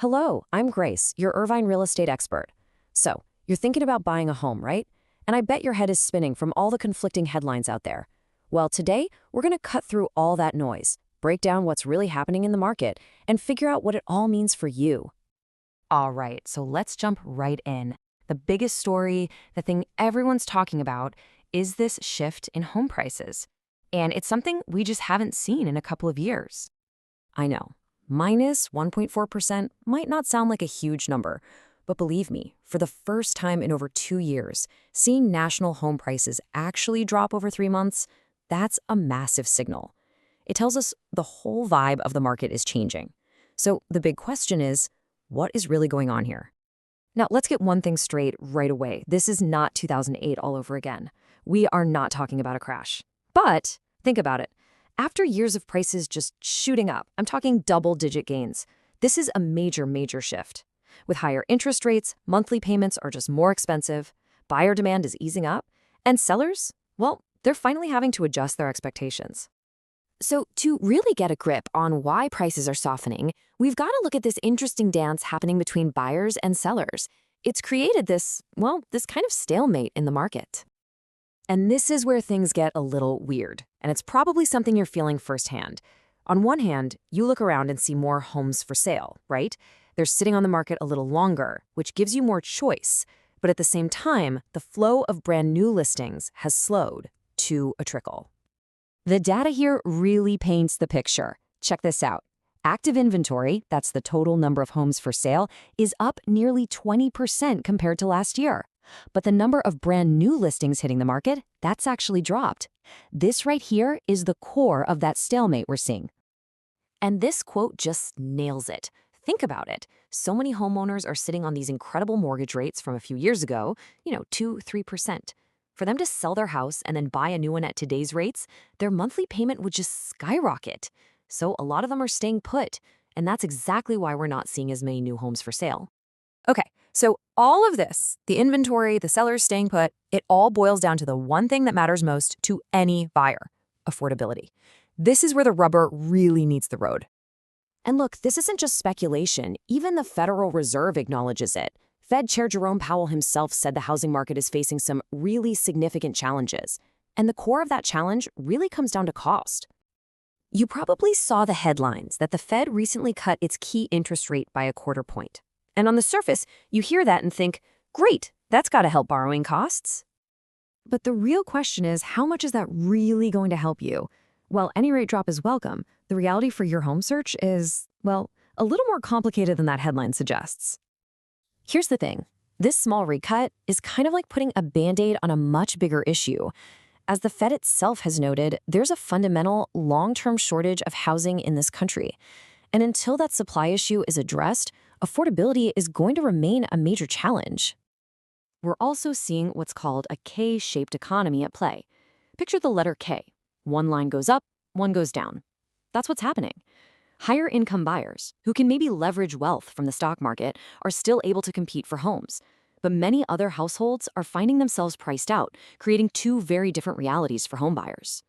Hello, I'm Grace, your Irvine real estate expert. So, you're thinking about buying a home, right? And I bet your head is spinning from all the conflicting headlines out there. Well, today, we're going to cut through all that noise, break down what's really happening in the market, and figure out what it all means for you. All right, so let's jump right in. The biggest story, the thing everyone's talking about, is this shift in home prices. And it's something we just haven't seen in a couple of years. I know. Minus 1.4% might not sound like a huge number, but believe me, for the first time in over 2 years, seeing national home prices actually drop over 3 months, that's a massive signal. It tells us the whole vibe of the market is changing. So the big question is, what is really going on here? Now, let's get one thing straight right away. This is not 2008 all over again. We are not talking about a crash. But think about it. After years of prices just shooting up, I'm talking double-digit gains, this is a major shift. With higher interest rates, monthly payments are just more expensive, buyer demand is easing up, and sellers, well, they're finally having to adjust their expectations. So to really get a grip on why prices are softening, we've got to look at this interesting dance happening between buyers and sellers. It's created this kind of stalemate in the market. And this is where things get a little weird, and it's probably something you're feeling firsthand. On one hand, you look around and see more homes for sale, right? They're sitting on the market a little longer, which gives you more choice. But at the same time, the flow of brand new listings has slowed to a trickle. The data here really paints the picture. Check this out. Active inventory, that's the total number of homes for sale, is up nearly 20% compared to last year. But the number of brand new listings hitting the market, that's actually dropped. This right here is the core of that stalemate we're seeing. And this quote just nails it. Think about it. So many homeowners are sitting on these incredible mortgage rates from a few years ago, 2-3%. For them to sell their house and then buy a new one at today's rates, their monthly payment would just skyrocket. So a lot of them are staying put, and that's exactly why we're not seeing as many new homes for sale. Okay, so all of this, the inventory, the sellers staying put, it all boils down to the one thing that matters most to any buyer: affordability. This is where the rubber really meets the road. And look, this isn't just speculation. Even the Federal Reserve acknowledges it. Fed Chair Jerome Powell himself said the housing market is facing some really significant challenges. And the core of that challenge really comes down to cost. You probably saw the headlines that the Fed recently cut its key interest rate by a quarter point. And on the surface, you hear that and think, great, that's got to help borrowing costs. But the real question is, how much is that really going to help you? While any rate drop is welcome, the reality for your home search is, well, a little more complicated than that headline suggests. Here's the thing. This small rate cut is kind of like putting a Band-Aid on a much bigger issue. As the Fed itself has noted, there's a fundamental long-term shortage of housing in this country. And until that supply issue is addressed, affordability is going to remain a major challenge. We're also seeing what's called a K-shaped economy at play. Picture the letter K. One line goes up, one goes down. That's what's happening. Higher income buyers, who can maybe leverage wealth from the stock market, are still able to compete for homes. But many other households are finding themselves priced out, creating two very different realities for homebuyers.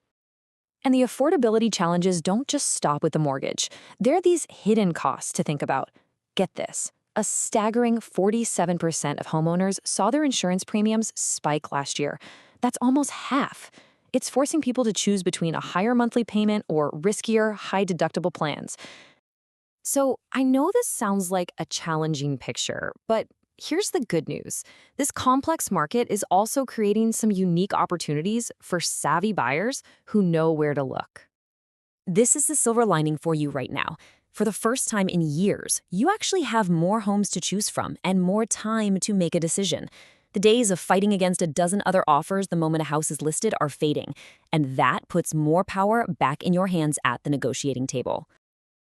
And the affordability challenges don't just stop with the mortgage. There are these hidden costs to think about. Get this. A staggering 47% of homeowners saw their insurance premiums spike last year. That's almost half. It's forcing people to choose between a higher monthly payment or riskier, high-deductible plans. So I know this sounds like a challenging picture, but here's the good news. This complex market is also creating some unique opportunities for savvy buyers who know where to look. This is the silver lining for you right now. For the first time in years, you actually have more homes to choose from and more time to make a decision. The days of fighting against a dozen other offers the moment a house is listed are fading, and that puts more power back in your hands at the negotiating table.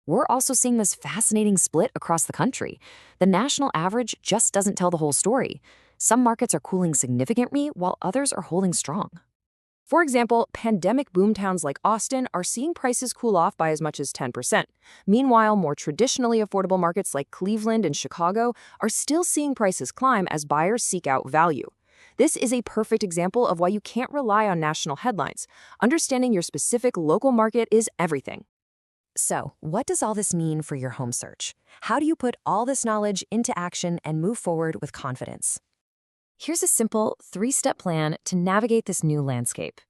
We're also seeing this fascinating split across the country. The national average just doesn't tell the whole story. Some markets are cooling significantly while others are holding strong. For example, pandemic boomtowns like Austin are seeing prices cool off by as much as 10%. Meanwhile, more traditionally affordable markets like Cleveland and Chicago are still seeing prices climb as buyers seek out value. This is a perfect example of why you can't rely on national headlines. Understanding your specific local market is everything. So, what does all this mean for your home search? How do you put all this knowledge into action and move forward with confidence? Here's a simple 3-step plan to navigate this new landscape.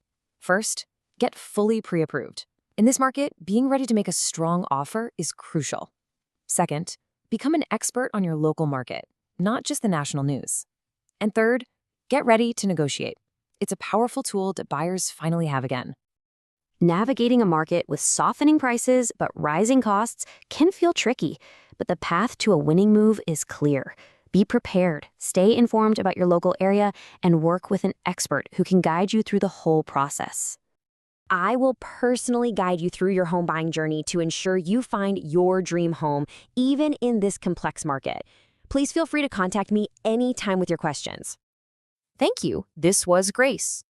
First, get fully pre-approved. In this market, being ready to make a strong offer is crucial. Second, become an expert on your local market, not just the national news. And third, get ready to negotiate. It's a powerful tool that buyers finally have again. Navigating a market with softening prices but rising costs can feel tricky, but the path to a winning move is clear. Be prepared, stay informed about your local area, and work with an expert who can guide you through the whole process. I will personally guide you through your home buying journey to ensure you find your dream home, even in this complex market. Please feel free to contact me anytime with your questions. Thank you. This was Grace.